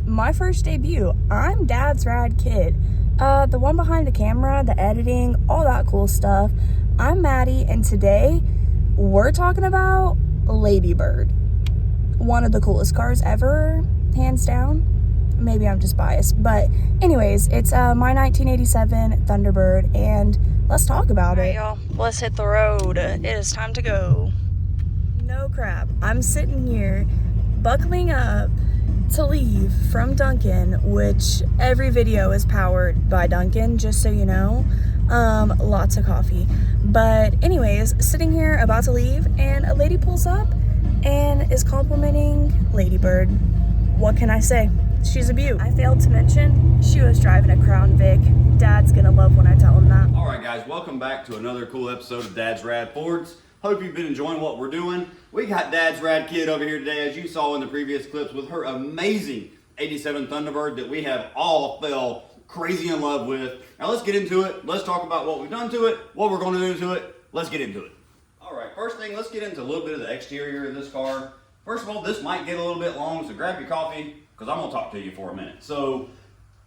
my first debut. I'm Dad's rad kid. The one behind the camera, the editing, all that cool stuff. I'm Maddie, and today we're talking about Ladybird. One of the coolest cars ever, hands down. Maybe I'm just biased, but anyways, it's my 1987 Thunderbird, and let's talk about it. All right, y'all, let's hit the road. It is time to go. No crap, I'm sitting here buckling up to leave from Dunkin', which every video is powered by Dunkin', just so you know. Lots of coffee. But anyways, sitting here about to leave, and a lady pulls up and is complimenting Ladybird. What can I say? She's a beaut. I failed to mention she was driving a Crown Vic. Dad's gonna love when I tell him that. All right, guys, welcome back to another cool episode of Dad's Rad Fords. Hope you've been enjoying what we're doing. We got Dad's Rad Kid over here today, as you saw in the previous clips, with her amazing 87 Thunderbird that we have all fell crazy in love with. Now let's get into it. Let's talk about what we've done to it, what we're going to do to it. Let's get into it. All right, first thing, let's get into a little bit of the exterior of this car. First of all, this might get a little bit long, so grab your coffee, because I'm going to talk to you for a minute. So,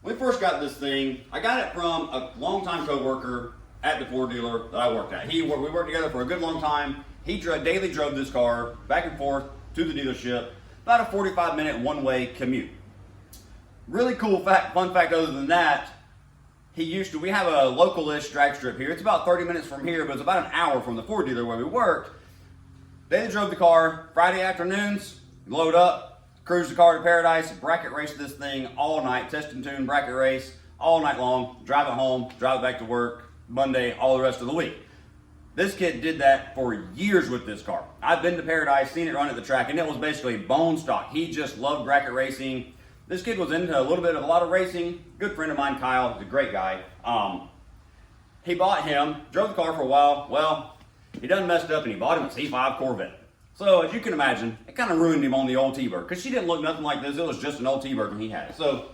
when we first got this thing, I got it from a longtime coworker at the Ford dealer that I worked at. We worked together for a good long time. He daily drove this car back and forth to the dealership, about a 45-minute one-way commute. Really cool fun fact other than that, we have a local-ish drag strip here. It's about 30 minutes from here, but it's about an hour from the Ford dealer where we worked. They drove the car Friday afternoons, load up, cruise the car to paradise, bracket race this thing all night, test and tune bracket race all night long, drive it home, drive it back to work, Monday, all the rest of the week. This kid did that for years with this car. I've been to Paradise, seen it run at the track, and it was basically bone stock. He just loved bracket racing. This kid was into a lot of racing. Good friend of mine, Kyle, he's a great guy. He bought him, drove the car for a while. Well, he done messed up and he bought him a C5 Corvette. So as you can imagine, it kind of ruined him on the old T-Bird because she didn't look nothing like this. It was just an old T-Bird when he had it. So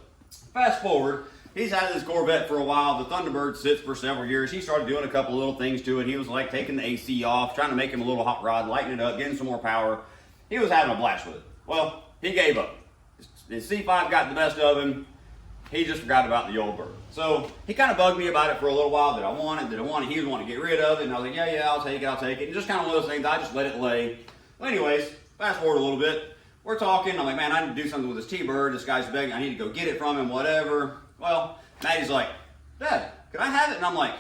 fast forward, he's had this Corvette for a while. The Thunderbird sits for several years. He started doing a couple little things to it. He was like taking the AC off, trying to make him a little hot rod, lighting it up, getting some more power. He was having a blast with it. Well, he gave up. His C5 got the best of him. He just forgot about the old bird. So he kind of bugged me about it for a little while. Did I want it? He was wanting to get rid of it. And I was like, yeah, I'll take it. And just kind of one of those things, I just let it lay. Well, anyways, fast forward a little bit. We're talking. I'm like, man, I need to do something with this T-Bird. This guy's begging. I need to go get it from him, whatever. Well, Maddie's like, Dad, can I have it? And I'm like,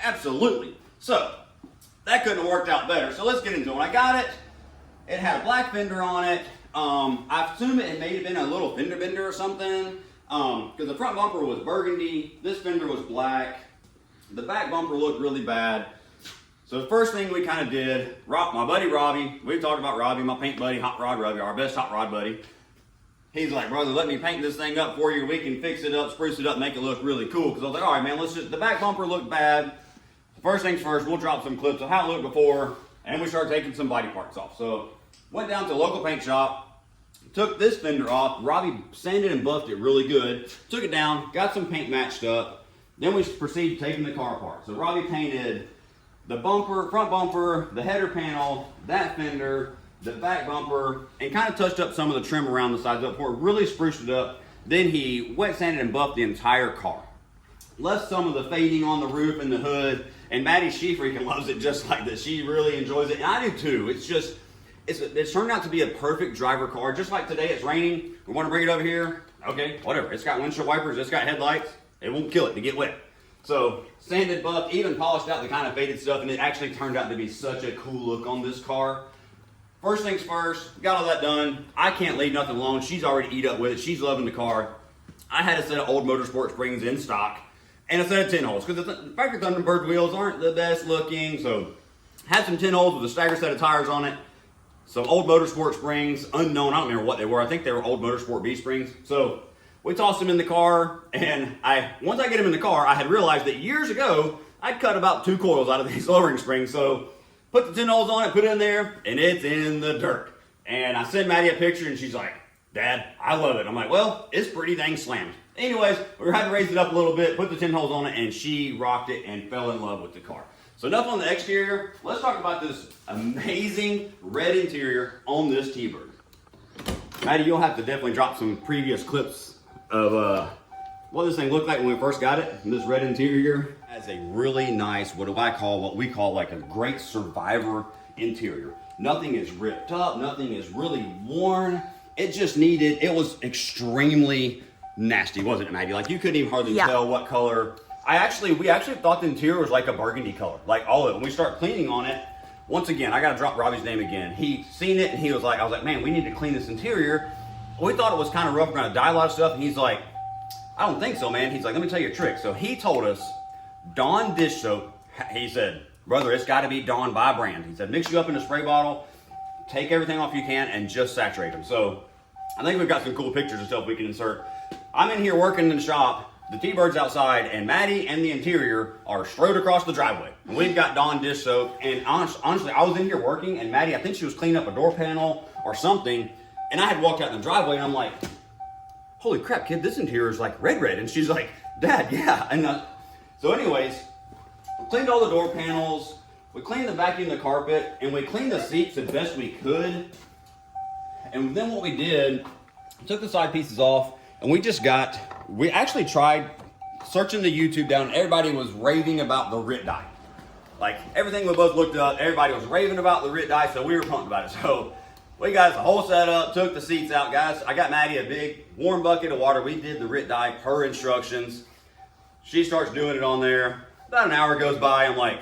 absolutely. So that couldn't have worked out better. So let's get into it. When I got it, it had a black fender on it. I assume it may have been a little fender bender or something. Because the front bumper was burgundy, this fender was black, the back bumper looked really bad. So the first thing we kind of did, my buddy Robbie, we talked about Robbie, my paint buddy, Hot Rod Robbie, our best hot rod buddy. He's like, brother, let me paint this thing up for you. We can fix it up, spruce it up, make it look really cool. Because I was like, all right, man, the back bumper looked bad. First things first, we'll drop some clips of how it looked before, and we started taking some body parts off. So went down to a local paint shop. Took this fender off, Robbie sanded and buffed it really good, took it down, got some paint matched up, then we proceeded taking the car apart. So Robbie painted the bumper, front bumper, the header panel, that fender, the back bumper, and kind of touched up some of the trim around the sides up for it, really spruced it up. Then he wet sanded and buffed the entire car. Left some of the fading on the roof and the hood, and Maddie, she freaking loves it just like this. She really enjoys it, and I do too. It's turned out to be a perfect driver car. Just like today, it's raining. We want to bring it over here. Okay, whatever. It's got windshield wipers. It's got headlights. It won't kill it to get wet. So sanded, buffed, even polished out the kind of faded stuff, and it actually turned out to be such a cool look on this car. First things first, got all that done. I can't leave nothing alone. She's already eat up with it. She's loving the car. I had a set of old Motorsport springs in stock and a set of 10 holes because the factory Thunderbird wheels aren't the best looking. So had some 10 holes with a staggered set of tires on it. Some old Motorsport springs, unknown, I don't remember what they were. I think they were old Motorsport B springs. So we tossed them in the car, and once I get them in the car, I had realized that years ago, I'd cut about 2 coils out of these lowering springs. So put the 10 holes on it, put it in there, and it's in the dirt. And I sent Maddie a picture, and she's like, Dad, I love it. I'm like, well, it's pretty dang slammed. Anyways, we had to raise it up a little bit, put the 10 holes on it, and she rocked it and fell in love with the car. So enough on the exterior. Let's talk about this amazing red interior on this T-Bird. Maddie, you'll have to definitely drop some previous clips of what this thing looked like when we first got it. This red interior has a really nice, what we call like a great survivor interior. Nothing is ripped up, nothing is really worn. It was extremely nasty, wasn't it, Maddie? Like you couldn't even hardly tell what color. We actually thought the interior was like a burgundy color, like all of it. When we start cleaning on it, once again, I gotta drop Robbie's name again. He seen it and I was like, man, we need to clean this interior. We thought it was kind of rough, we're gonna dye a lot of stuff, and he's like, I don't think so, man. He's like, let me tell you a trick. So he told us, Dawn dish soap. He said, brother, it's got to be Dawn by brand. He said, mix you up in a spray bottle, take everything off you can, and just saturate them. So I think we've got some cool pictures and stuff we can insert. I'm in here working in the shop. The T-Bird's outside, and Maddie and the interior are strode across the driveway. We've got Dawn dish soap, and honestly, I was in here working, and Maddie, I think she was cleaning up a door panel or something, and I had walked out in the driveway, and I'm like, holy crap, kid, this interior is like red. And she's like, Dad, yeah. And so anyways, we cleaned all the door panels, we cleaned the vacuum, the carpet, and we cleaned the seats the best we could. And then what we did, took the side pieces off, and we actually tried searching the YouTube down. Everybody was raving about the RIT dye. Like everything we both looked up, everybody was raving about the RIT dye, so we were pumped about it. So we got the whole setup, took the seats out, guys. I got Maddie a big warm bucket of water. We did the RIT dye per instructions. She starts doing it on there. About an hour goes by. I'm like,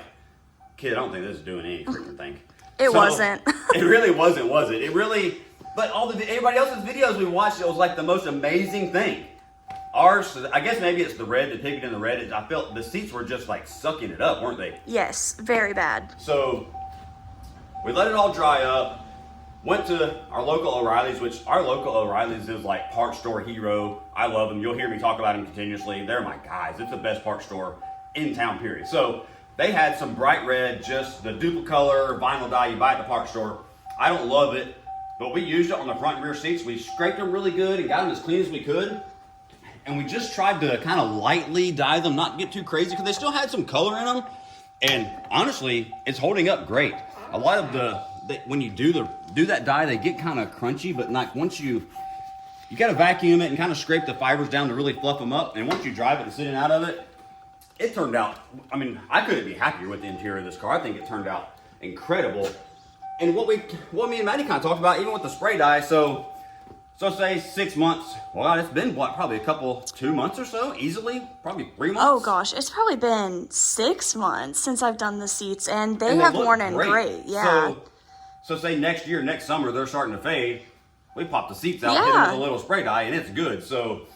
kid, I don't think this is doing any freaking thing. It wasn't. It really wasn't, was it? It really, but everybody else's videos we watched, it was like the most amazing thing. Ours, I guess maybe it's the red, the pigment in the red. I felt the seats were just like sucking it up, weren't they? Yes, very bad. So we let it all dry up. Went to our local O'Reilly's, which our local O'Reilly's is like parts store hero. I love them. You'll hear me talk about them continuously. They're my guys. It's the best parts store in town, period. So they had some bright red, just the duplicolor vinyl dye you buy at the parts store. I don't love it, but we used it on the front and rear seats. We scraped them really good and got them as clean as we could. And we just tried to kind of lightly dye them, not get too crazy, because they still had some color in them. And honestly, it's holding up great. A lot of when you do that dye, they get kind of crunchy, but like once you got to vacuum it and kind of scrape the fibers down to really fluff them up. And once you drive it and sit out of it, it turned out, I mean, I couldn't be happier with the interior of this car. I think it turned out incredible. And what me and Maddie kind of talked about, even with the spray dye, so say 6 months, well, it's been probably 2 months or so, easily, probably 3 months. Oh gosh, it's probably been 6 months since I've done the seats, and they have worn in great. Yeah. So say next summer they're starting to fade. We pop the seats out, hit them with a little spray dye, and it's good. So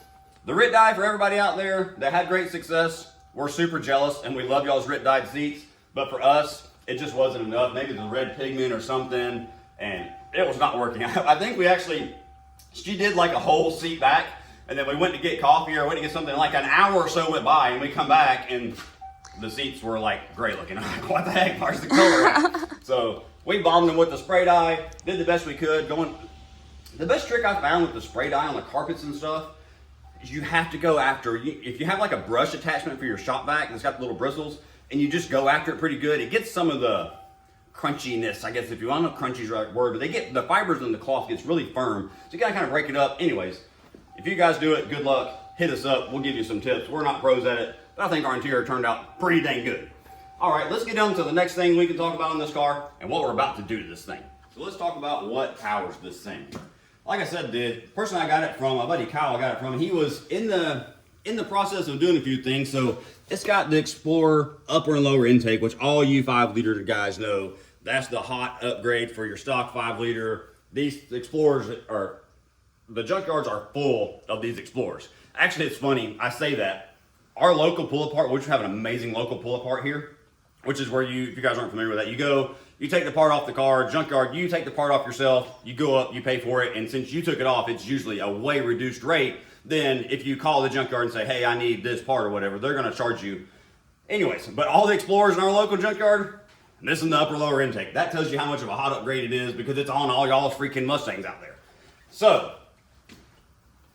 the RIT dye, for everybody out there that had great success, we're super jealous, and we love y'all's RIT dyed seats. But for us, it just wasn't enough. Maybe the red pigment or something, and it was not working. I think she did like a whole seat back, and then we went to get coffee or went to get something, like an hour or so went by, and we come back, and the seats were like great looking. I'm like, what the heck, where's the color at? So we bombed them with the spray dye, did the best we could. The best trick I found with the spray dye on the carpets and stuff is you have to go after, if you have like a brush attachment for your shop vac and it's got the little bristles, and you just go after it pretty good, it gets some of the crunchiness, I guess, if you want to know, crunchy is the right word, but the fibers in the cloth gets really firm, so you gotta kind of break it up. Anyways, if you guys do it, good luck, hit us up, we'll give you some tips. We're not pros at it, but I think our interior turned out pretty dang good. All right, let's get down to the next thing we can talk about on this car and what we're about to do to this thing. So let's talk about what powers this thing. Like I said, the person I got it from, my buddy Kyle, I got it from, he was in the process of doing a few things. So it's got the Explorer upper and lower intake, which all you 5-liter guys know, that's the hot upgrade for your stock 5-liter. These Explorers the junkyards are full of these Explorers. Actually, it's funny, I say that. Our local pull-apart, which we have an amazing local pull-apart here, which is where if you guys aren't familiar with that, you take the part off the car, junkyard, you take the part off yourself, you go up, you pay for it, and since you took it off, it's usually a way reduced rate than if you call the junkyard and say, hey, I need this part or whatever, they're gonna charge you. Anyways, but all the Explorers in our local junkyard, this is the upper lower intake. That tells you how much of a hot upgrade it is because it's on all y'all's freaking Mustangs out there. So,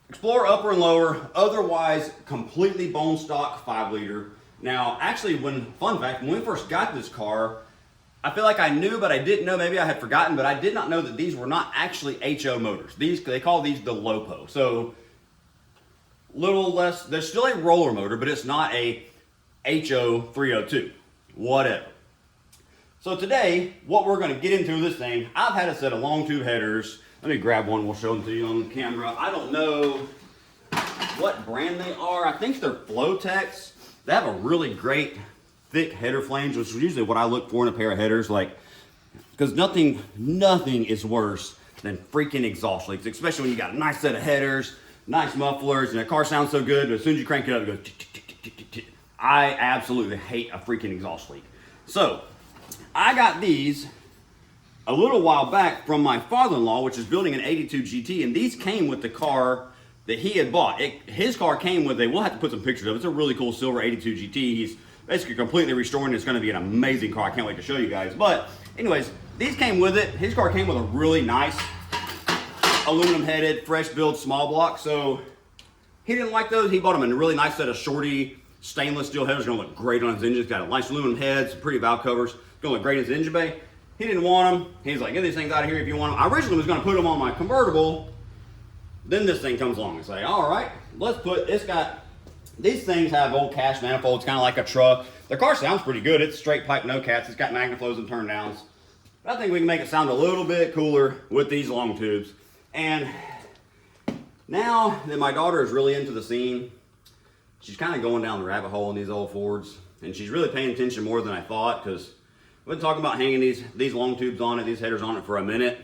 Explorer upper and lower, otherwise completely bone stock 5-liter. Now, actually, fun fact, when we first got this car, I feel like I knew, but I didn't know. Maybe I had forgotten, but I did not know that these were not actually HO motors. They call these the LOPO. So little less, there's still a roller motor, but it's not a HO 302, whatever. So today, what we're gonna get into this thing, I've had a set of long tube headers. Let me grab one, we'll show them to you on the camera. I don't know what brand they are. I think they're Flowtex. They have a really great thick header flange, which is usually what I look for in a pair of headers, like, because nothing is worse than freaking exhaust leaks, especially when you got a nice set of headers, nice mufflers, and the car sounds so good, but as soon as you crank it up, it goes tick, tick, tick, tick, tick, tick. I absolutely hate a freaking exhaust leak. So, I got these a little while back from my father-in-law, which is building an 82 GT, and these came with the car that he had bought. His car came with we'll have to put some pictures of it. It's a really cool silver 82 GT. He's basically completely restoring it. It's gonna be an amazing car. I can't wait to show you guys. But anyways, these came with it. His car came with a really nice aluminum headed, fresh build small block. So he didn't like those. He bought them in a really nice set of shorty stainless steel headers. Gonna look great on his engine. It's got a nice aluminum head, some pretty valve covers. Gonna look great in his engine bay. He didn't want them. He's like, get these things out of here if you want them. I originally was gonna put them on my convertible. Then this thing comes along and say, all right, let's put, these things have old cast manifolds, kind of like a truck. The car sounds pretty good. It's straight pipe, no cats. It's got magnaflows and turn downs. But I think we can make it sound a little bit cooler with these long tubes. And now that my daughter is really into the scene, she's kind of going down the rabbit hole in these old Fords. And she's really paying attention more than I thought, because we've been talking about hanging these long tubes on it, these headers on it for a minute.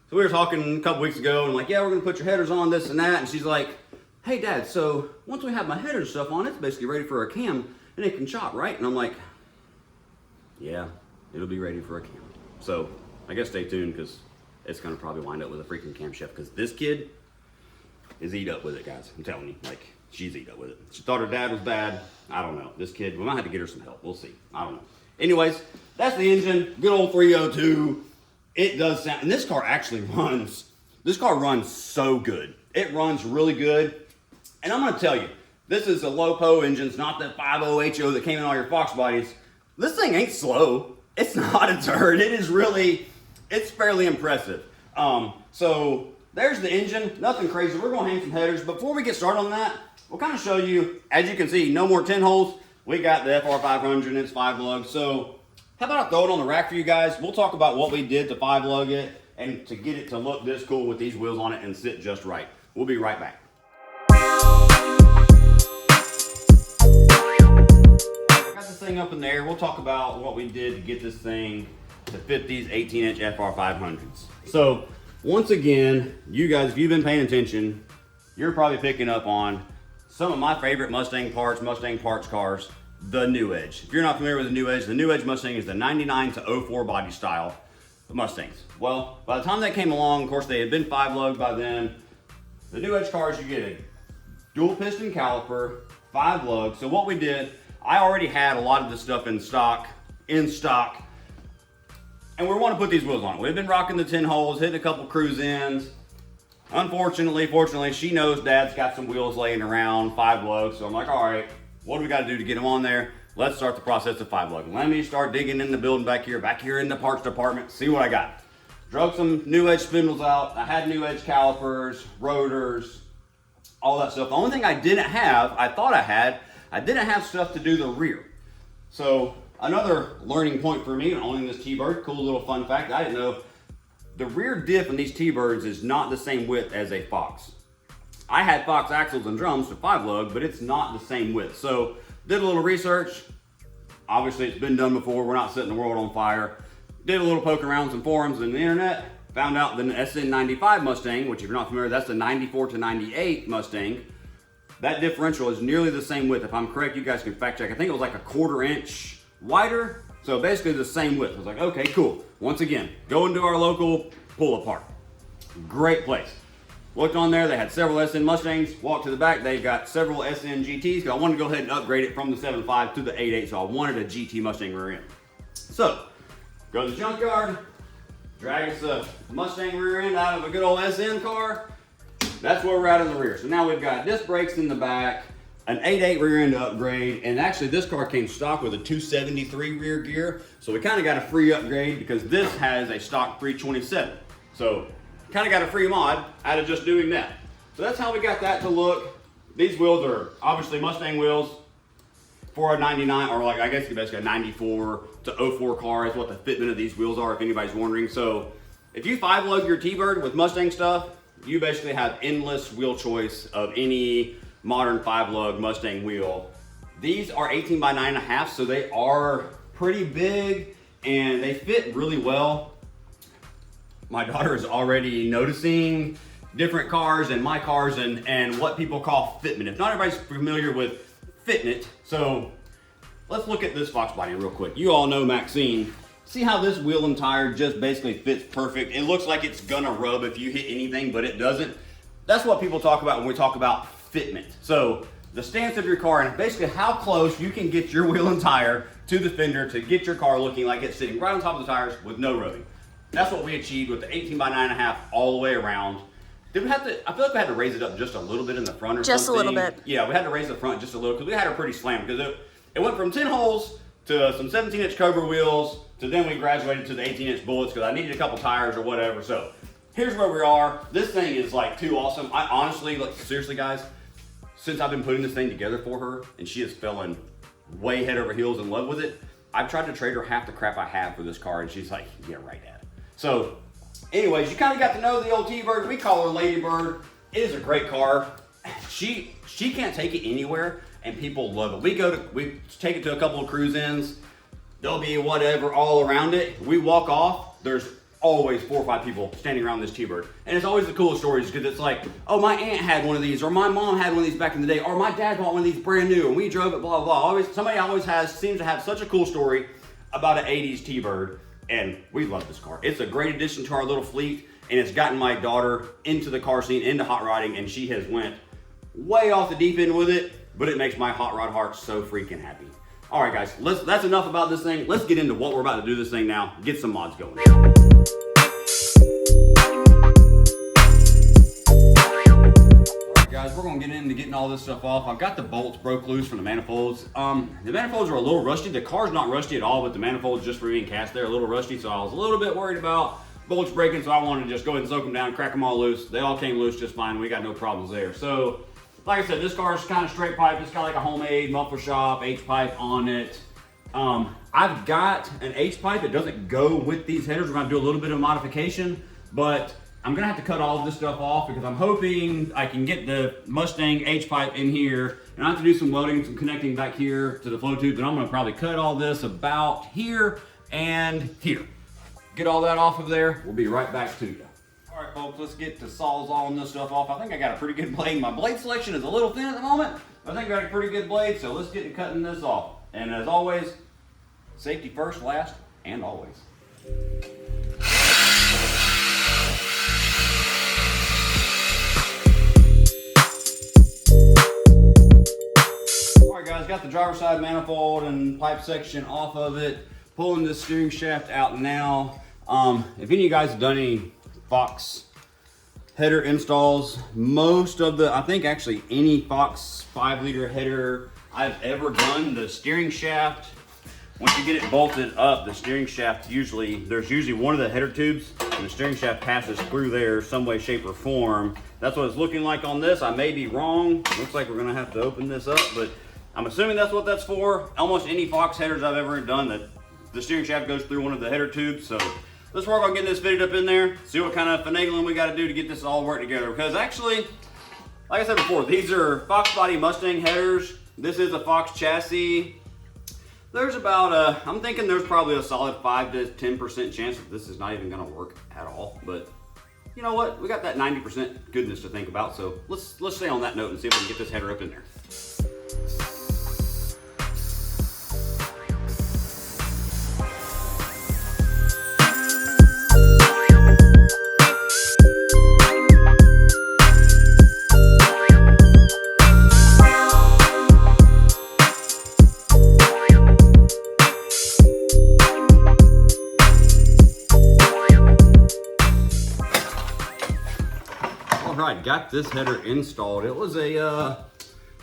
So we were talking a couple weeks ago, and I'm like, yeah, we're gonna put your headers on, this and that. And she's like, hey Dad, so once we have my header stuff on, it's basically ready for a cam and it can chop, right? And I'm like, yeah, it'll be ready for a cam. So I guess stay tuned, because it's gonna probably wind up with a freaking camshaft, because this kid is eat up with it, guys. I'm telling you, like, she's eat up with it. She thought her dad was bad. I don't know. This kid, we might have to get her some help. We'll see. I don't know. Anyways, that's the engine. Good old 302. It does sound, and this car actually runs. This car runs so good. It runs really good. And I'm gonna tell you, this is a LOPO engine. It's not the 50 HO that came in all your Fox bodies. This thing ain't slow. It's not a turd. It is really, it's fairly impressive. So there's the engine, nothing crazy. We're gonna hang some headers. Before we get started on that, we'll kind of show you, as you can see, no more 10 holes. We got the FR500 and it's 5-lug. So how about I throw it on the rack for you guys? We'll talk about what we did to 5-lug it and to get it to look this cool with these wheels on it and sit just right. We'll be right back. Got this thing up in there. We'll talk about what we did to get this thing to fit these 18-inch FR500s. So once again, you guys, if you've been paying attention, you're probably picking up on some of my favorite Mustang parts cars, the New Edge. If you're not familiar with the New Edge Mustang is the 99 to 04 body style of Mustangs. Well, by the time that came along, of course, they had been 5-lug by then. The New Edge cars, you get a dual piston caliper, 5-lug. So what we did, I already had a lot of this stuff in stock, and we want to put these wheels on it. We've been rocking the 10 holes, hitting a couple cruise ins. Fortunately, she knows Dad's got some wheels laying around, 5-lug. So I'm like, all right, what do we got to do to get them on there? Let's start the process of 5-lug. Let me start digging in the building back here in the parts department, see what I got. Drug some New Edge spindles out. I had New Edge calipers, rotors, all that stuff. The only thing I didn't have, I thought I didn't have stuff to do the rear. So another learning point for me, owning this T-Bird, cool little fun fact, I didn't know, the rear diff in these T-Birds is not the same width as a Fox. I had Fox axles and drums for 5-lug, but it's not the same width. So did a little research. Obviously it's been done before. We're not setting the world on fire. Did a little poke around some forums and the internet. Found out the SN95 Mustang, which if you're not familiar, that's the 94 to 98 Mustang. That differential is nearly the same width. If I'm correct, you guys can fact check. I think it was like a 1/4 inch wider. So basically the same width. I was like, okay, cool. Once again, go into our local pull apart. Great place. Looked on there, they had several SN Mustangs. Walked to the back, they got several SN GTs. Cause I wanted to go ahead and upgrade it from the 7.5 to the 8.8, so I wanted a GT Mustang rear end. So, go to the junkyard, drag us a Mustang rear end out of a good old SN car. That's where we're at in the rear. So now we've got disc brakes in the back. an 8.8 rear end upgrade, and actually this car came stock with a 273 rear gear, so we kind of got a free upgrade because this has a stock 327. So kind of got a free mod out of just doing that. So that's how we got that to look. These wheels are obviously Mustang wheels for a 99, or like I guess basically a 94 to 04 car is what the fitment of these wheels are, if anybody's wondering. So if you 5-lug your T-Bird with Mustang stuff, you basically have endless wheel choice of any modern 5-lug Mustang wheel. These are 18 by 9.5, so they are pretty big and they fit really well. My daughter is already noticing different cars and my cars and what people call fitment. If not everybody's familiar with fitment, so let's look at this Fox body real quick. You all know Maxine. See how this wheel and tire just basically fits perfect? It looks like it's gonna rub if you hit anything, but it doesn't. That's what people talk about when we talk about fitment. So the stance of your car and basically how close you can get your wheel and tire to the fender to get your car looking like it's sitting right on top of the tires with no rubbing. That's what we achieved with the 18 by 9.5 all the way around. Did we have to, I feel like we had to raise it up just a little bit in the front or just something. Just a little bit. Yeah, we had to raise the front just a little because we had her pretty slammed because it went from 10 holes to some 17-inch Cobra wheels to then we graduated to the 18-inch bullets because I needed a couple tires or whatever. So here's where we are. This thing is like too awesome. I honestly, like seriously guys, since I've been putting this thing together for her and she has fallen way head over heels in love with it, I've tried to trade her half the crap I have for this car and she's like, yeah, right, Dad. So anyways, you kind of got to know the old T-Bird. We call her Ladybird. It is a great car. She can't take it anywhere and people love it. We take it to a couple of cruise-ins. There'll be whatever all around it. We walk off, there's always 4 or 5 people standing around this T-Bird. And it's always the coolest stories because it's like, oh, my aunt had one of these, or my mom had one of these back in the day, or my dad bought one of these brand new, and we drove it, blah, blah, blah. Somebody always seems to have such a cool story about an 80s T-Bird, and we love this car. It's a great addition to our little fleet, and it's gotten my daughter into the car scene, into hot rodding, and she has went way off the deep end with it, but it makes my hot rod heart so freaking happy. All right, guys, that's enough about this thing. Let's get into what we're about to do this thing now. Get some mods going. Guys, we're gonna get into getting all this stuff off. I've got the bolts broke loose from the manifolds. The manifolds are a little rusty. The car's not rusty at all, but the manifolds just for being cast there are a little rusty, so I was a little bit worried about bolts breaking, so I wanted to just go ahead and soak them down, crack them all loose. They all came loose just fine. We got no problems there. So, like I said, this car is kind of straight pipe. It's got like a homemade muffler shop H-pipe on it. I've got an H-pipe. It doesn't go with these headers. We're gonna do a little bit of modification, but I'm gonna have to cut all of this stuff off because I'm hoping I can get the Mustang H-pipe in here, and I have to do some welding, some connecting back here to the flow tube, and I'm gonna probably cut all this about here and here. Get all that off of there. We'll be right back to you. All right, folks, let's get to sawzalling this stuff off. I think I got a pretty good blade. My blade selection is a little thin at the moment, but I think I got a pretty good blade, so let's get to cutting this off. And as always, safety first, last, and always. All right, guys, got the driver's side manifold and pipe section off of it. Pulling this steering shaft out now. If any of you guys have done any Fox header installs, most of the, I think actually any Fox 5-liter header I've ever done, the steering shaft, once you get it bolted up, the steering shaft there's usually one of the header tubes and the steering shaft passes through there some way, shape, or form. That's what it's looking like on this. I may be wrong. Looks like we're gonna have to open this up, but I'm assuming that's what that's for. Almost any Fox headers I've ever done, that the steering shaft goes through one of the header tubes. So let's work on getting this fitted up in there, see what kind of finagling we got to do to get this all work together. Because actually, like I said before, these are Fox body Mustang headers. This is a Fox chassis. There's about I'm thinking there's probably a solid 5 to 10% chance that this is not even going to work at all. But you know what? We got that 90% goodness to think about. So let's stay on that note and see if we can get this header up in there. Got this header installed. It was a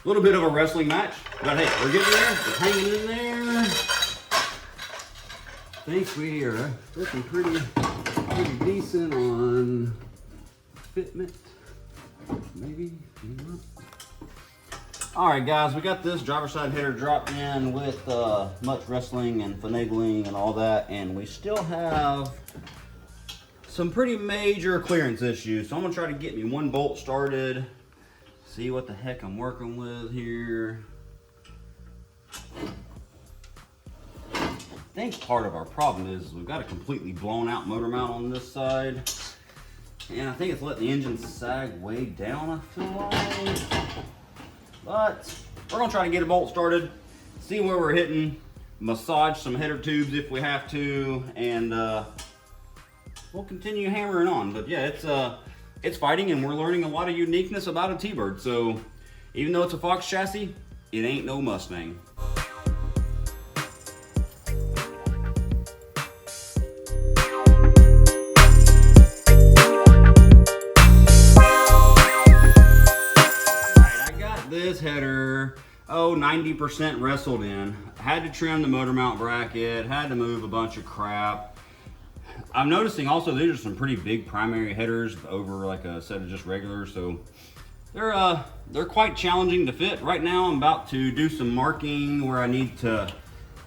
A little bit of a wrestling match, but hey, we're getting there. It's hanging in there. I think we are looking pretty decent on fitment. Maybe not. All right, guys, we got this driver's side header dropped in with much wrestling and finagling and all that, and we still have some pretty major clearance issues. So I'm gonna try to get me one bolt started, see what the heck I'm working with here. I think part of our problem is we've got a completely blown out motor mount on this side, and I think it's letting the engine sag way down, I feel like. But we're gonna try to get a bolt started, see where we're hitting, massage some header tubes if we have to, and we'll continue hammering on. But yeah, it's fighting, and we're learning a lot of uniqueness about a T-Bird. So even though it's a Fox chassis, it ain't no Mustang. This header, 90% wrestled in. Had to trim the motor mount bracket, had to move a bunch of crap. I'm noticing also these are some pretty big primary headers over like a set of just regulars, so they're quite challenging to fit. Right now I'm about to do some marking where I need to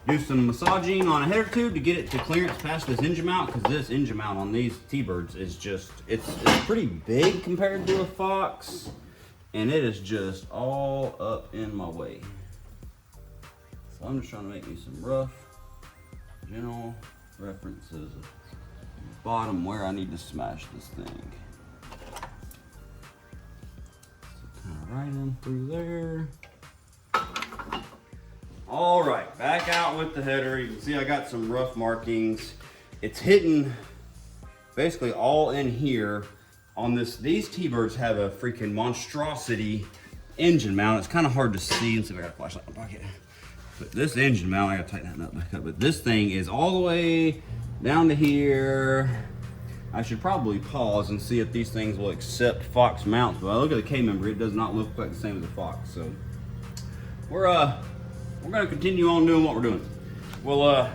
do some massaging on a header tube to get it to clearance past this engine mount, because this engine mount on these T-Birds is just, it's pretty big compared to a Fox. And it is just all up in my way. So I'm just trying to make me some rough, general references at the bottom where I need to smash this thing. So kind of right in through there. All right, back out with the header. You can see I got some rough markings. It's hitting basically all in here. On these T-Birds have a freaking monstrosity engine mount. It's kind of hard to see. Let's see if I got a flashlight in my pocket. But this engine mount, I gotta tighten that nut back up. But this thing is all the way down to here. I should probably pause and see if these things will accept Fox mounts. But I look at the K-member, it does not look quite the same as a Fox. So we're gonna continue on doing what we're doing. We'll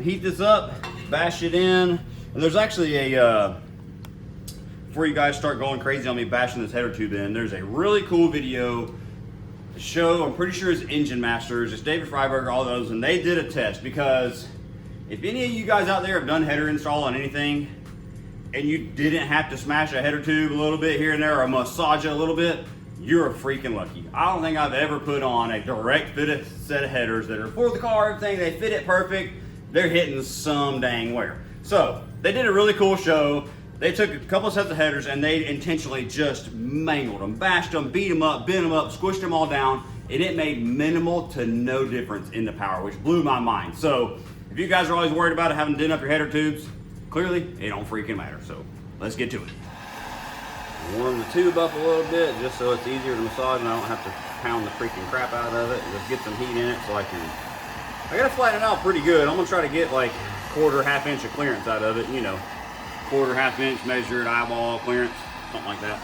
heat this up, bash it in, and there's actually a before you guys start going crazy on me bashing this header tube in, there's a really cool video show, I'm pretty sure it's Engine Masters, it's David Freiberger, all those, and they did a test. Because if any of you guys out there have done header install on anything and you didn't have to smash a header tube a little bit here and there or massage it a little bit, you're freaking lucky. I don't think I've ever put on a direct fitted set of headers that are for the car, everything, they fit it perfect, they're hitting some dang where. So they did a really cool show. They took a couple sets of headers and they intentionally just mangled them, bashed them, beat them up, bent them up, squished them all down, and it made minimal to no difference in the power, which blew my mind. So if you guys are always worried about having to dent up your header tubes, clearly it don't freaking matter. So let's get to it. Warm the tube up a little bit just so it's easier to massage and I don't have to pound the freaking crap out of it. Just get some heat in it so I gotta flatten it out pretty good. I'm gonna try to get like quarter, half inch of clearance out of it, you know. Quarter, half inch measured eyeball clearance, something like that.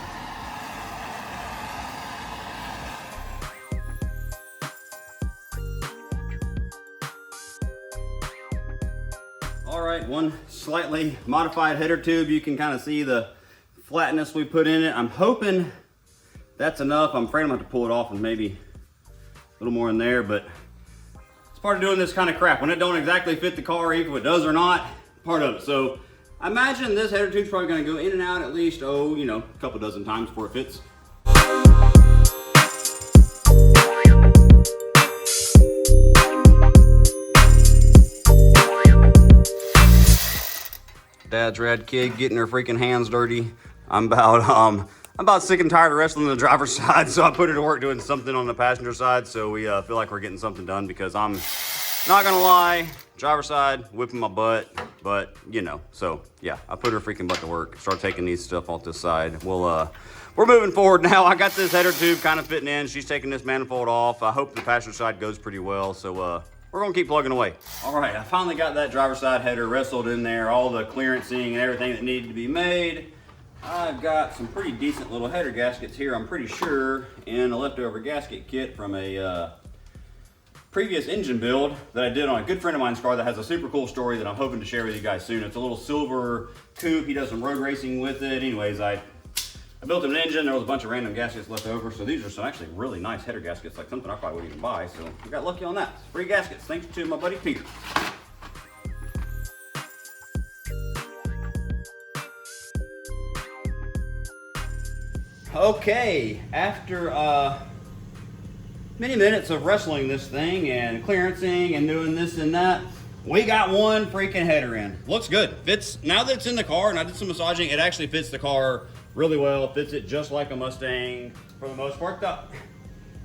All right, one slightly modified header tube. You can kind of see the flatness we put in it. I'm hoping that's enough. I'm afraid I'm gonna have to pull it off and maybe a little more in there, but it's part of doing this kind of crap. When it don't exactly fit the car, even if it does or not, part of it. So I imagine this header tube's probably gonna go in and out at least, a couple dozen times before it fits. Dad's rad kid getting her freaking hands dirty. I'm about sick and tired of wrestling the driver's side, so I put her to work doing something on the passenger side, so we feel like we're getting something done, because I'm not gonna lie, driver's side, whipping my butt, but so yeah, I put her freaking butt to work, start taking these stuff off this side. We're moving forward now. I got this header tube kind of fitting in. She's taking this manifold off. I hope the passenger side goes pretty well, so we're gonna keep plugging away. All right, I finally got that driver's side header wrestled in there, all the clearancing and everything that needed to be made. I've got some pretty decent little header gaskets here, I'm pretty sure, in a leftover gasket kit from a previous engine build that I did on a good friend of mine's car that has a super cool story that I'm hoping to share with you guys soon. It's a little silver coupe. He does some road racing with it. Anyways, I built him an engine. There was a bunch of random gaskets left over. So these are some actually really nice header gaskets, like something I probably wouldn't even buy. So I got lucky on that. Free gaskets, thanks to my buddy Peter. Okay, after many minutes of wrestling this thing and clearancing and doing this and that, we got one freaking header in. Looks good. Fits, now that it's in the car and I did some massaging, it actually fits the car really well. Fits it just like a Mustang for the most part.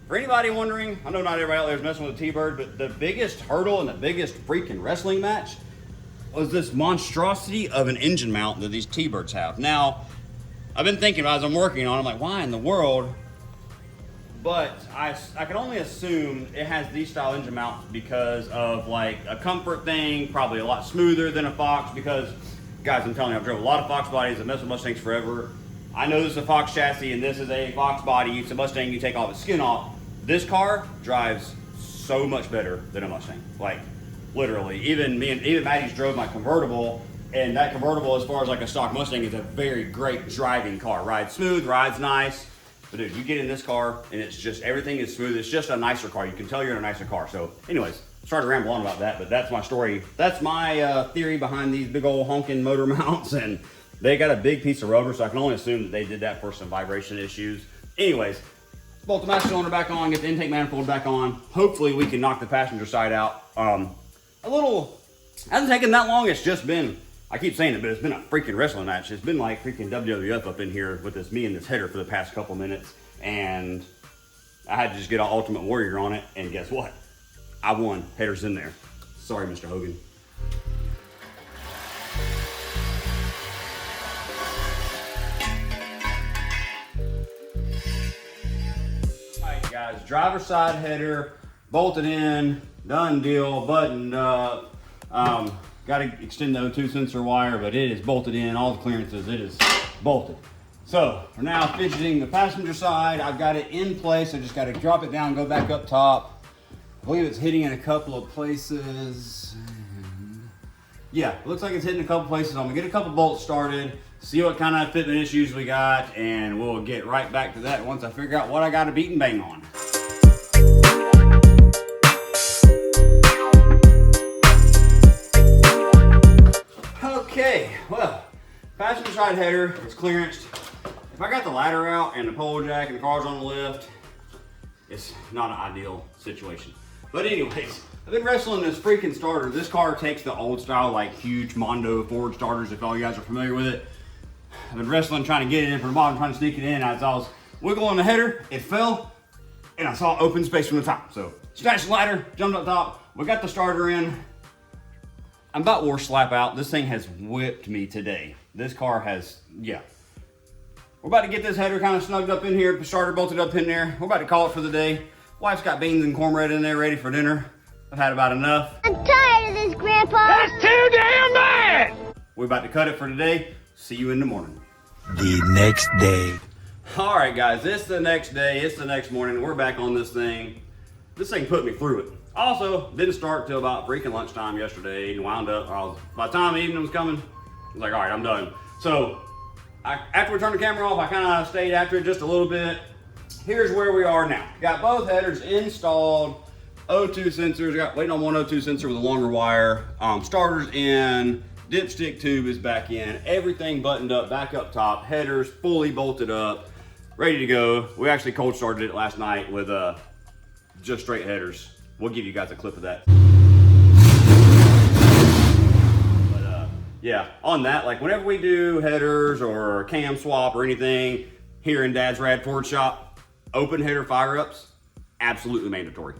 For anybody wondering, I know not everybody out there is messing with the T-Bird, but the biggest hurdle and the biggest freaking wrestling match was this monstrosity of an engine mount that these T-Birds have. Now, I've been thinking about it as I'm working on it, I'm like, why in the world? But I can only assume it has these style engine mounts because of like a comfort thing, probably a lot smoother than a Fox because, guys, I'm telling you, I've driven a lot of Fox bodies, I've messed with Mustangs forever. I know this is a Fox chassis and this is a Fox body, it's a Mustang, you take all the skin off. This car drives so much better than a Mustang, like literally. Even Maddie's drove my convertible, and that convertible, as far as like a stock Mustang, is a very great driving car. Rides smooth, rides nice. But dude, you get in this car and it's just, everything is smooth. It's just a nicer car. You can tell you're in a nicer car. So anyways, sorry to ramble on about that, but that's my story. That's my theory behind these big old honking motor mounts. And they got a big piece of rubber, so I can only assume that they did that for some vibration issues. Anyways, bolt the master cylinder back on, get the intake manifold back on. Hopefully we can knock the passenger side out. Hasn't taken that long. It's just been, I keep saying it, but it's been a freaking wrestling match. It's been like freaking WWF up in here with me and this header for the past couple minutes. And I had to just get an Ultimate Warrior on it. And guess what? I won. Header's in there. Sorry, Mr. Hogan. All right, guys. Driver's side header, bolted in, done deal, buttoned up. Got to extend the O2 sensor wire, but it is bolted in, all the clearances, it is bolted. So we're now fidgeting the passenger side. I've got it in place. I just got to drop it down, go back up top. I believe it's hitting in a couple of places. Yeah, it looks like it's hitting a couple places. I'm gonna get a couple bolts started, see what kind of fitment issues we got, and we'll get right back to that once I figure out what I got to beat and bang on. Okay, well, passenger side header is clearanced. If I got the ladder out and the pole jack and the car's on the lift, it's not an ideal situation. But anyways, I've been wrestling this freaking starter. This car takes the old style, like huge Mondo Ford starters, if all you guys are familiar with it. I've been wrestling, trying to get it in from the bottom, trying to sneak it in. As I was wiggling the header, it fell, and I saw open space from the top. So, snatched the ladder, jumped up top, we got the starter in. I'm about wore slap out. This thing has whipped me today. This car has, yeah. We're about to get this header kind of snugged up in here, the starter bolted up in there. We're about to call it for the day. Wife's got beans and cornbread in there ready for dinner. I've had about enough. I'm tired of this, Grandpa. That's too damn bad! We're about to cut it for today. See you in the morning. The next day. All right, guys, it's the next day. It's the next morning. We're back on this thing. This thing put me through it. Also, didn't start till about freaking lunchtime yesterday and wound up. By the time the evening was coming, I was like, all right, I'm done. So, after we turned the camera off, I kind of stayed after it just a little bit. Here's where we are now. Got both headers installed, O2 sensors, waiting on one O2 sensor with a longer wire, starters in, dipstick tube is back in, everything buttoned up, back up top, headers fully bolted up, ready to go. We actually cold started it last night with just straight headers. We'll give you guys a clip of that. But yeah, on that, like whenever we do headers or cam swap or anything here in Dad's Rad Ford shop, open header fire ups, absolutely mandatory.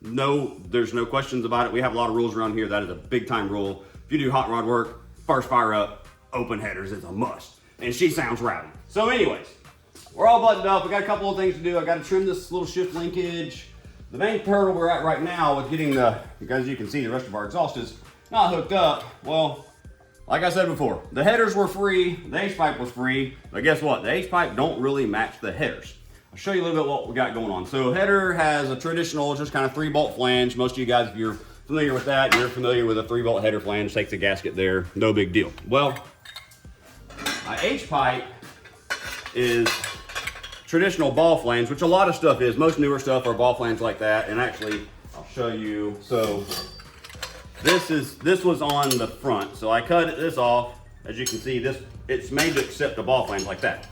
No, there's no questions about it. We have a lot of rules around here. That is a big time rule. If you do hot rod work, first fire up, open headers is a must. And she sounds rowdy. So anyways, we're all buttoned up. We got a couple of things to do. I got to trim this little shift linkage. The main hurdle we're at right now with getting as you can see, the rest of our exhaust is not hooked up. Well, like I said before, the headers were free, the H-pipe was free, but guess what? The H-pipe don't really match the headers. I'll show you a little bit what we got going on. So header has a traditional, just kind of 3-bolt flange. Most of you guys, if you're familiar with that, you're familiar with a 3-bolt header flange, takes a gasket there, no big deal. Well, my H-pipe is traditional ball flange, which a lot of stuff is. Most newer stuff are ball flange like that, and actually, I'll show you. So this was on the front, so I cut this off. As you can see, it's made to accept a ball flange like that.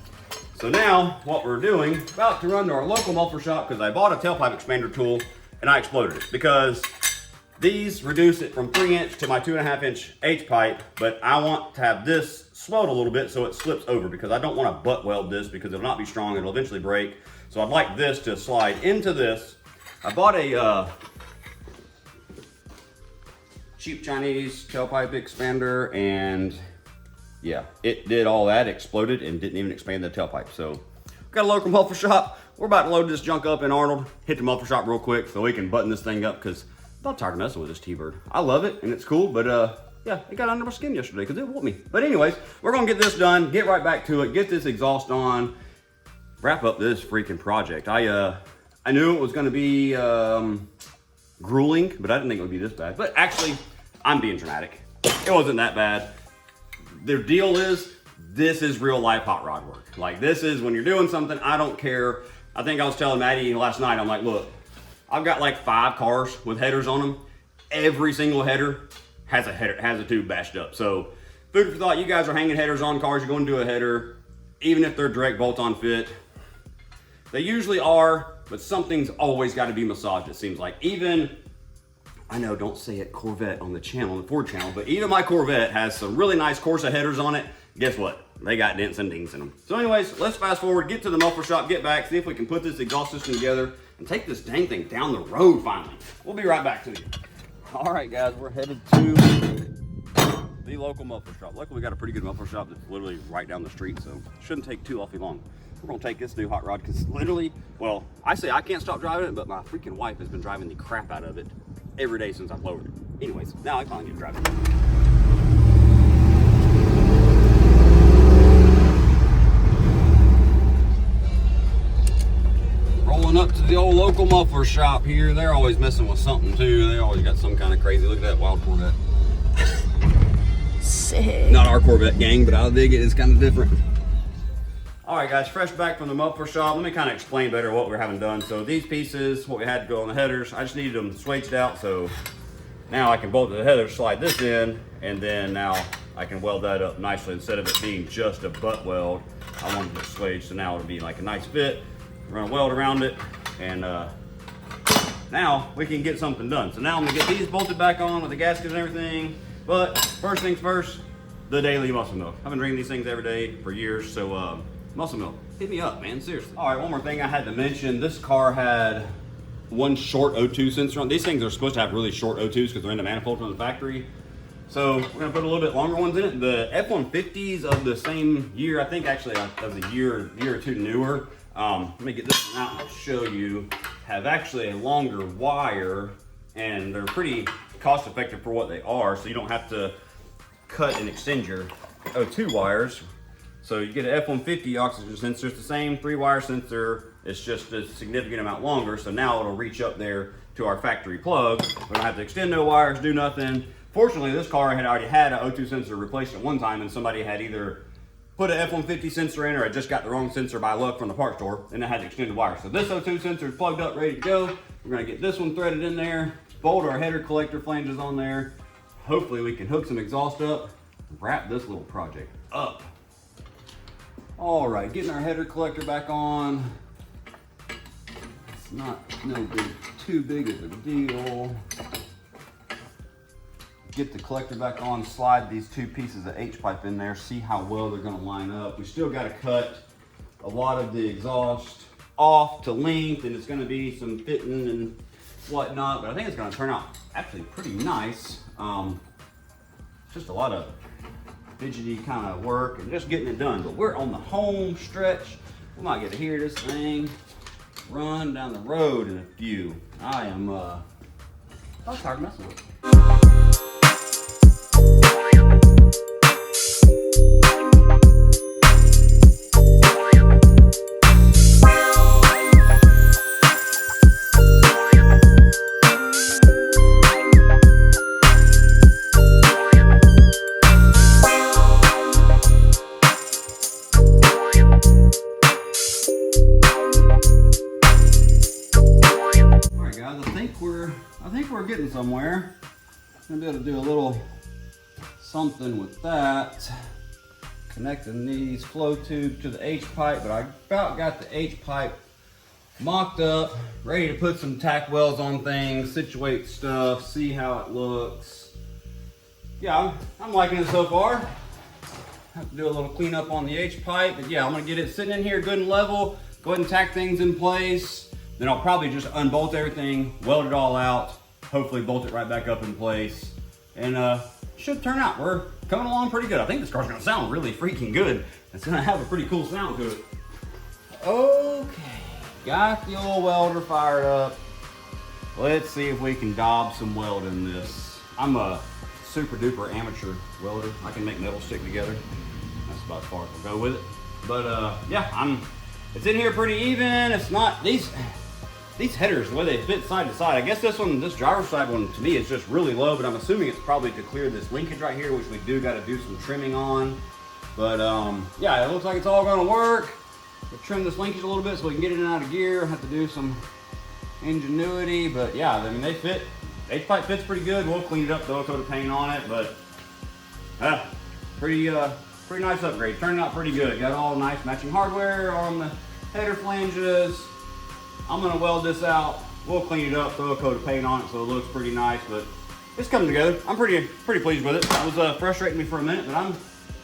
So now, what we're doing, about to run to our local muffler shop, because I bought a tailpipe expander tool, and I exploded it, because these reduce it from 3-inch to my 2.5-inch H-pipe, but I want to have this swelled a little bit so it slips over, because I don't want to butt weld this, because it'll not be strong, it'll eventually break. So I'd like this to slide into this. I bought a cheap Chinese tailpipe expander, and yeah, it did all that, exploded, and didn't even expand the tailpipe. So, got a local muffler shop. We're about to load this junk up in Arnold, hit the muffler shop real quick so we can button this thing up, because I'm not tired of messing with this TBIRD. I love it, and it's cool, but yeah, it got under my skin yesterday because it whooped me. But anyways, we're gonna get this done, get right back to it, get this exhaust on, wrap up this freaking project. I knew it was gonna be grueling, but I didn't think it would be this bad. But actually, I'm being dramatic. It wasn't that bad. The deal is, this is real life hot rod work. Like, this is when you're doing something, I don't care. I think I was telling Maddie last night, I'm like, look, I've got like 5 cars with headers on them. Every single header has a tube bashed up. So, food for thought, you guys are hanging headers on cars, you're going to do a header, even if they're direct bolt-on fit. They usually are, but something's always got to be massaged, it seems like. Even, I know, don't say it Corvette on the channel, the Ford channel, but even my Corvette has some really nice Corsa headers on it. Guess what? They got dents and dings in them. So anyways, let's fast forward, get to the muffler shop, get back, see if we can put this exhaust system together and take this dang thing down the road finally. We'll be right back to you. All right, guys, we're headed to the local muffler shop. Luckily, we got a pretty good muffler shop that's literally right down the street, so it shouldn't take too awfully long. We're gonna take this new hot rod because literally, well, I say I can't stop driving it, but my freaking wife has been driving the crap out of it every day since I've lowered it. Anyways, now I finally get to drive it. Rolling up to the old local muffler shop here. They're always messing with something too. They always got some kind of crazy. Look at that wild Corvette. Sick. Not our Corvette gang, but I'll dig it. It's kind of different. All right, guys, fresh back from the muffler shop. Let me kind of explain better what we're having done. So these pieces, what we had to go on the headers, I just needed them swaged out. So now I can bolt the headers, slide this in, and then now I can weld that up nicely. Instead of it being just a butt weld, I wanted it swaged, so now it'll be like a nice fit. Run a weld around it, and now we can get something done. So now I'm gonna get these bolted back on with the gaskets and everything. But first things first, the daily muscle milk. I've been drinking these things every day for years, so muscle milk, hit me up, man, seriously. All right, one more thing I had to mention. This car had one short O2 sensor on. These things are supposed to have really short O2s because they're in the manifold from the factory. So we're gonna put a little bit longer ones in it. The F-150s of the same year, I think actually of a year or two newer. Let me get this one out and I'll show you, have actually a longer wire, and they're pretty cost effective for what they are, so you don't have to cut and extend your O2 wires. So you get an F-150 oxygen sensor, it's the same 3-wire sensor, it's just a significant amount longer, so now it'll reach up there to our factory plug. We don't have to extend no wires, do nothing. Fortunately, this car had already had an O2 sensor replaced at one time, and somebody had either put an F-150 sensor in, or I just got the wrong sensor by luck from the parts store, and I had to extend the wire. So this O2 sensor is plugged up, ready to go. We're gonna get this one threaded in there, bolt our header collector flanges on there. Hopefully we can hook some exhaust up, wrap this little project up. All right, getting our header collector back on. It's not too big of a deal. Get the collector back on, slide these 2 pieces of H-pipe in there, see how well they're gonna line up. We still gotta cut a lot of the exhaust off to length, and it's gonna be some fitting and whatnot, but I think it's gonna turn out actually pretty nice. Just a lot of fidgety kind of work and just getting it done, but we're on the home stretch. We might get to hear this thing run down the road in a few. I am I'm tired of messing with it. I think we're getting somewhere. I'm gonna be able to do a little something with that. Connecting these flow tubes to the H pipe, but I about got the H pipe mocked up, ready to put some tack welds on things, situate stuff, see how it looks. Yeah, I'm liking it so far. Have to do a little cleanup on the H pipe, but yeah, I'm gonna get it sitting in here good and level, go ahead and tack things in place. Then I'll probably just unbolt everything, weld it all out, hopefully bolt it right back up in place, and should turn out. We're coming along pretty good. I think this car's gonna sound really freaking good. It's gonna have a pretty cool sound to it. Okay, got the old welder fired up. Let's see if we can daub some weld in this. I'm a super duper amateur welder. I can make metal stick together. That's about as far as I'll go with it. But yeah, it's in here pretty even. It's not, these headers, the way they fit side to side. I guess this driver's side one to me is just really low, but I'm assuming it's probably to clear this linkage right here, which we do got to do some trimming on. But yeah, it looks like it's all gonna work. We'll trim this linkage a little bit so we can get it in and out of gear. Have to do some ingenuity, but yeah, I mean, they fit. H-pipe fits pretty good. We'll clean it up, throw a coat of paint on it, but pretty nice upgrade. Turned out pretty good. Got all nice matching hardware on the header flanges. I'm gonna weld this out. We'll clean it up, throw a coat of paint on it so it looks pretty nice, but it's coming together. I'm pretty pleased with it. It was frustrating me for a minute, but I'm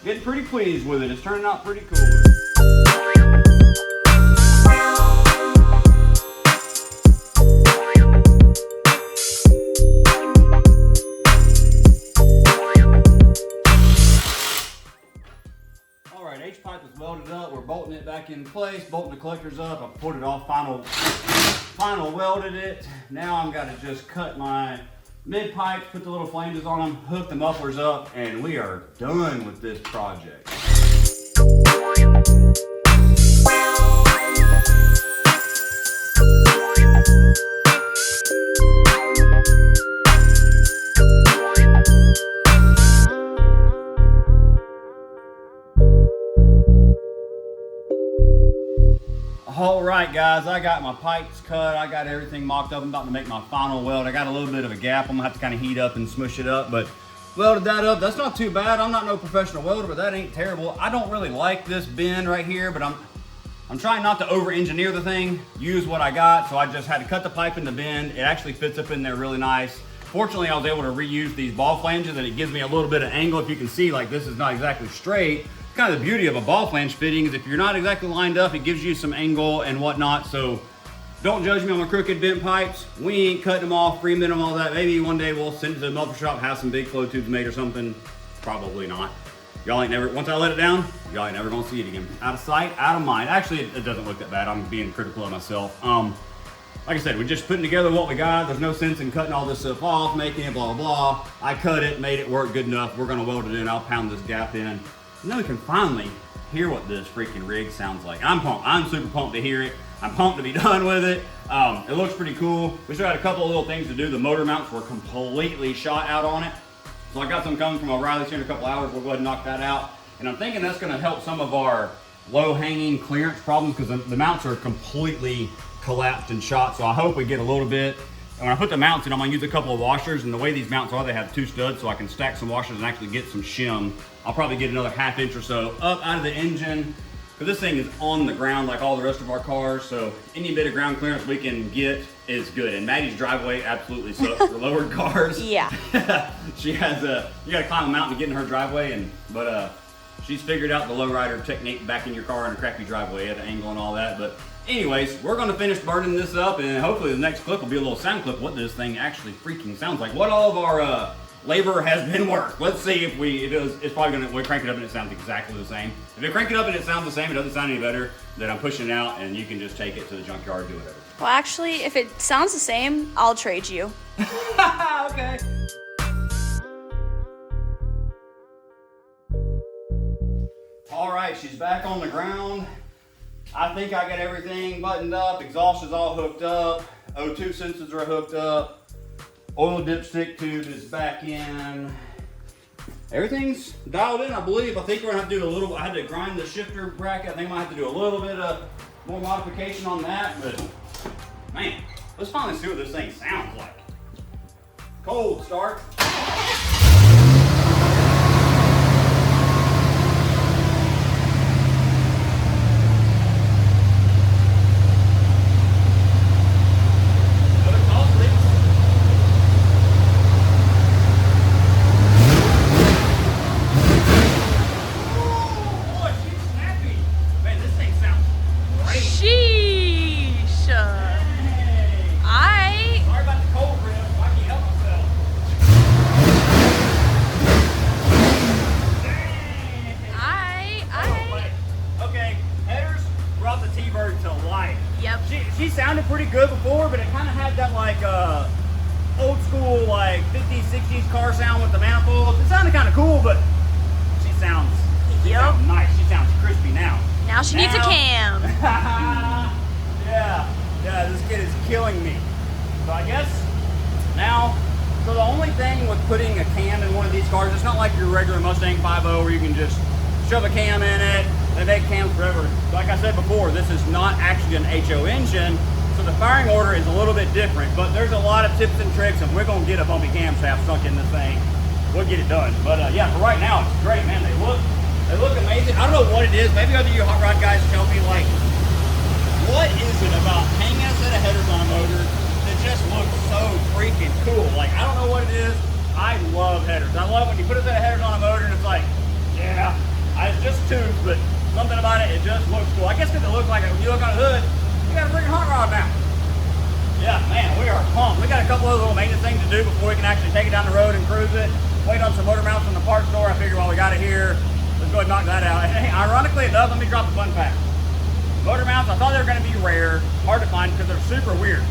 getting pretty pleased with it. It's turning out pretty cool. H-pipe is welded up. We're bolting it back in place, bolting the collectors up. I put it off, final welded it. Now I'm got to just cut my mid pipes, put the little flanges on them, hook the mufflers up, and we are done with this project. All right, guys, I got my pipes cut. I got everything mocked up. I'm about to make my final weld. I got a little bit of a gap. I'm gonna have to kind of heat up and smush it up, but welded that up. That's not too bad. I'm not no professional welder, but that ain't terrible. I don't really like this bend right here, but I'm trying not to over-engineer the thing, use what I got, so I just had to cut the pipe in the bend. It actually fits up in there really nice. Fortunately, I was able to reuse these ball flanges, and it gives me a little bit of angle. If you can see, like, this is not exactly straight. Kind of the beauty of a ball flange fitting is if you're not exactly lined up, it gives you some angle and whatnot. So don't judge me on my crooked bent pipes. We ain't cutting them off, freeing them, all that. Maybe one day we'll send it to the muffler shop, have some big flow tubes made or something. Probably not. Y'all ain't never, once I let it down, y'all ain't never gonna see it again. Out of sight, out of mind. Actually, it doesn't look that bad. I'm being critical of myself. Like I said, we're just putting together what we got. There's no sense in cutting all this stuff off, making it blah, blah, blah. I cut it, made it work good enough. We're gonna weld it in. I'll pound this gap in. And then we can finally hear what this freaking rig sounds like. I'm pumped. I'm super pumped to hear it. I'm pumped to be done with it. It looks pretty cool. We still had a couple of little things to do. The motor mounts were completely shot out on it. So I got some coming from O'Reilly's here in a couple hours. We'll go ahead and knock that out. And I'm thinking that's gonna help some of our low-hanging clearance problems because the mounts are completely collapsed and shot. So I hope we get a little bit. And when I put the mounts in, I'm gonna use a couple of washers. And the way these mounts are, they have two studs, so I can stack some washers and actually get some shim. I'll probably get another ½ inch or so up out of the engine, because this thing is on the ground like all the rest of our cars, so any bit of ground clearance we can get is good. And Maddie's driveway absolutely sucks for lowered cars. Yeah. She has you gotta climb a mountain to get in her driveway, but she's figured out the lowrider technique back in your car in a crappy driveway at an angle and all that. But anyways, we're gonna finish burning this up, and hopefully the next clip will be a little sound clip what this thing actually freaking sounds like. What all of our labor has been worth. Let's see if it's probably gonna, we crank it up and it sounds exactly the same. If we crank it up and it sounds the same, it doesn't sound any better, then I'm pushing it out and you can just take it to the junkyard, do whatever. Well, actually, if it sounds the same, I'll trade you. Okay. All right, she's back on the ground. I think I got everything buttoned up. Exhaust is all hooked up. O2 sensors are hooked up. Oil dipstick tube is back in. Everything's dialed in, I believe. I think we're gonna have to do a little, I had to grind the shifter bracket. I think I might have to do a little bit of more modification on that, but man, let's finally see what this thing sounds like. Cold start. T-Bird to life. Yep. She sounded pretty good before, but it kind of had that like old school like 50s, 60s car sound with the manifolds. It sounded kind of cool, but she sounds nice. She sounds crispy now. Now she needs a cam. yeah, this kid is killing me. So I guess now, so the only thing with putting a cam in one of these cars, it's not like your regular Mustang 5.0 where you can just shove a cam in it. They make cams forever. Like I said before, this is not actually an HO engine, so the firing order is a little bit different, but there's a lot of tips and tricks. If we're gonna get a bumpy cam shaft stuck in this thing, we'll get it done. But yeah, for right now, it's great, man. They look amazing. I don't know what it is. Maybe other you hot rod guys tell me, like, what is it about hanging a set of headers on a motor that just looks so freaking cool? Like, I don't know what it is. I love headers. I love when you put a set of headers on a motor and it's like, yeah, it's just tubes, but something about it, it just looks cool. I guess because it looks like it, when you look on the hood, you got a freaking hot rod now. Yeah, man, we are pumped. We got a couple of little maintenance things to do before we can actually take it down the road and cruise it. Wait on some motor mounts from the parts store. I figure while we got it here, let's go ahead and knock that out. And hey, ironically enough, let me drop the fun fact. Motor mounts, I thought they were going to be rare, hard to find because they're super weird.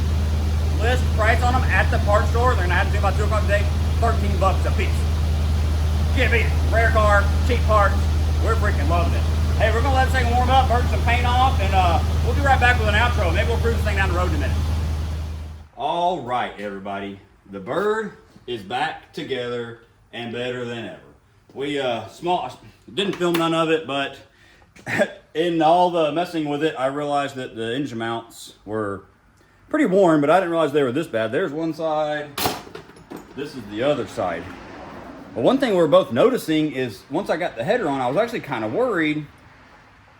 List price on them at the parts store. They're going to have to do about 2 o'clock today, $13 a piece. Can't beat it. Rare car, cheap parts. We're freaking loving it. Hey, we're gonna let this thing warm up, burn some paint off, and we'll be right back with an outro. Maybe we'll cruise this thing down the road in a minute. All right, everybody. The Bird is back together and better than ever. We didn't film none of it, but in all the messing with it, I realized that the engine mounts were pretty worn, but I didn't realize they were this bad. There's one side. This is the other side. But one thing we're both noticing is once I got the header on, I was actually kind of worried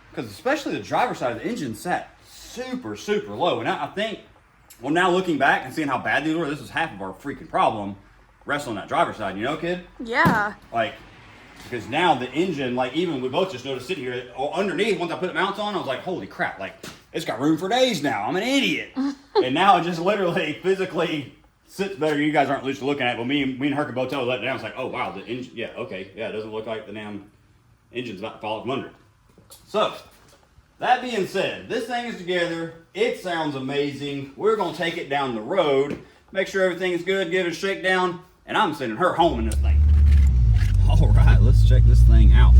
because especially the driver's side of the engine sat super, super low. And I think, well, now looking back and seeing how bad these were, this is half of our freaking problem wrestling that driver's side, you know, kid? Yeah. Like, because now the engine, like even we both just noticed sitting here underneath, once I put the mounts on, I was like, holy crap, like it's got room for days now. I'm an idiot. And now it just literally physically sits better. You guys aren't looking at it, but me and her could both tell let it down. It's like, oh wow, the engine, yeah, okay, yeah, it doesn't look like the damn engine's about to fall from under. So, that being said, this thing is together. It sounds amazing. We're gonna take it down the road, make sure everything's good, give it a shakedown, and I'm sending her home in this thing. All right, let's check this thing out.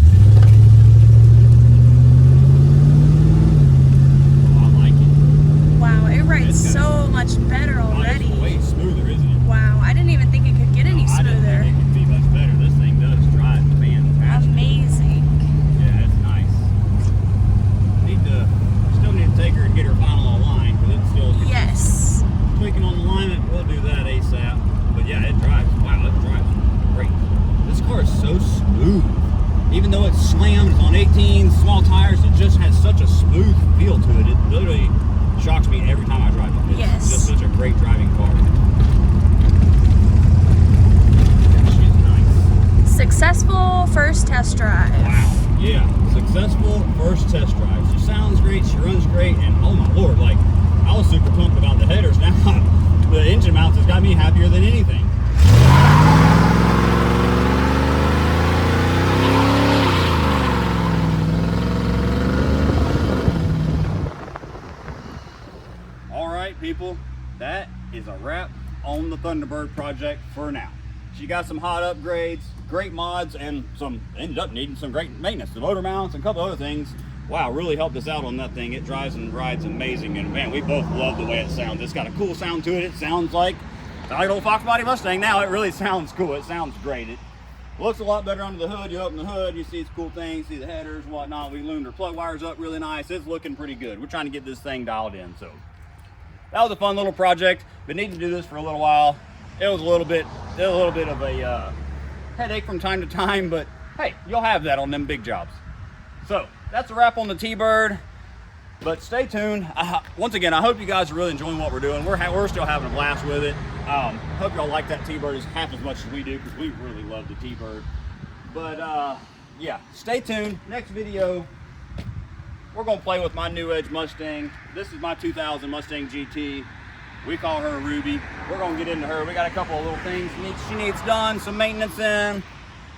Oh, I like it. Wow, it rides so much better already. It's way smoother, isn't it? Wow, I didn't even think it could get any I didn't smoother. think it could be much better. This thing does drive fantastic. Amazing. Yeah, it's nice. Still need to take her and get her final aligned because it's still Yes. tweaking on the alignment. We'll do that ASAP. But yeah, it drives. Wow, it drives great. This car is so smooth. Even though it's slammed, it's on 18 small tires, it just has such a smooth feel to it. It literally shocks me every time I drive it. It's Yes. just such a great driving car. She's nice. Successful first test drive. Wow. Yeah. Successful first test drive. She sounds great, she runs great, and oh my lord, like I was super pumped about the headers. Now the engine mounts has got me happier than anything. Alright people, that is a wrap on the Thunderbird project for now. She got some hot upgrades, great mods, and ended up needing some great maintenance. The motor mounts and a couple other things. Wow, really helped us out on that thing. It drives and rides amazing, and man, we both love the way it sounds. It's got a cool sound to it. It sounds like an old Fox body Mustang now. It really sounds cool. It sounds great. It looks a lot better under the hood. You open the hood, you see some cool things, see the headers and whatnot. We loomed our plug wires up really nice. It's looking pretty good. We're trying to get this thing dialed in, so that was a fun little project. Been needing to do this for a little while. it was a little bit of a headache from time to time, but hey, you'll have that on them big jobs. So that's a wrap on the T-Bird. But stay tuned. Once again, I hope you guys are really enjoying what we're doing. We're still having a blast with it. Hope y'all like that T-Bird as half as much as we do, because we really love the T-Bird. But yeah, stay tuned. Next video, we're gonna play with my new Edge Mustang. This is my 2000 Mustang GT. We call her Ruby. We're gonna get into her. We got a couple of little things she needs done, some maintenance in.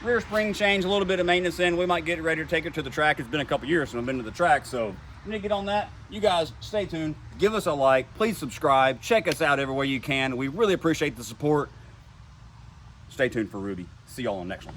Rear spring change, a little bit of maintenance in. We might get ready to take her to the track. It's been a couple years since I've been to the track, so we need to get on that. You guys stay tuned. Give us a like. Please subscribe. Check us out everywhere you can. We really appreciate the support. Stay tuned for Ruby. See y'all on the next one.